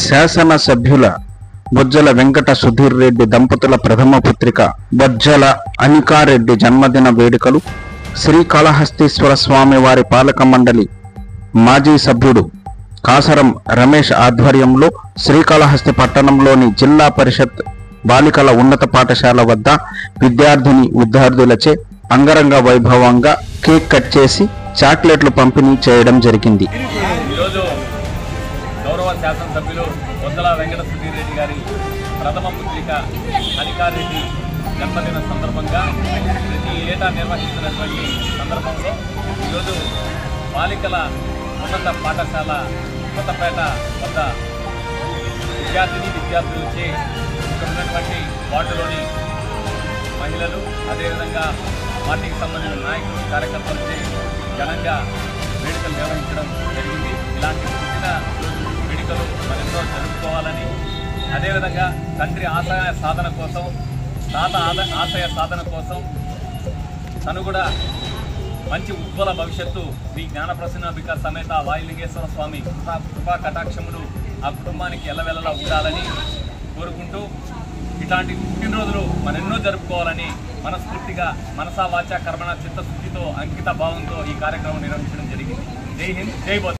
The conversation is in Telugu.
శాసనసభ్యుల బొజ్జల వెంకట సుధీర్ రెడ్డి దంపతుల ప్రథమ పుత్రిక బొజ్జల అనికారెడ్డి జన్మదిన వేడుకలు శ్రీకాళహస్తీశ్వర స్వామి వారి పాలక మండలి మాజీ సభ్యుడు కాసరం రమేష్ ఆధ్వర్యంలో శ్రీకాళహస్తి పట్టణంలోని జిల్లా పరిషత్ బాలికల ఉన్నత పాఠశాల వద్ద విద్యార్థులచే అంగరంగ వైభవంగా కేక్ కట్ చేసి చాక్లెట్లు పంపిణీ చేయడం జరిగింది. గౌరవ శాసనసభ్యులు బొజ్జల వెంకట సుధీర్ రెడ్డి గారి ప్రథమ పుత్రిక అనికారెడ్డి జన్మదిన సందర్భంగా ప్రతి ఏటా నిర్వహిస్తున్నటువంటి సందర్భంలో ఈరోజు బాలికల ఉన్నత పాఠశాల కొత్తపేట వద్ద విద్యార్థులచే ఇక్కడ ఉన్నటువంటి వార్డులోని మహిళలు అదేవిధంగా పార్టీకి సంబంధించిన నాయకులు కార్యకర్తలచే ఘనంగా వేడుకలు నిర్వహించడం జరిగింది. ఇలాంటి పుట్టిన వేడుకలు మరెన్నో జరుపుకోవాలని, అదేవిధంగా తండ్రి ఆశయ సాధన కోసం, తాత ఆశయ సాధన కోసం తను కూడా మంచి ఉజ్వల భవిష్యత్తు శ్రీ జ్ఞానప్రసన్నాంబిక సమేత వాయులింగేశ్వర స్వామి కృపా కటాక్షములు ఆ కుటుంబానికి ఎల్లవెల్లలా ఉండాలని కోరుకుంటూ ఇట్లాంటి పుట్టినరోజులు మరెన్నో జరుపుకోవాలని మనస్ఫూర్తిగా మనసా వాచా కర్మణ చిత్తశుద్ధితో అంకిత భావంతో ఈ కార్యక్రమం నిర్వహించడం జరిగింది. జై హింద్, జై బోధ్.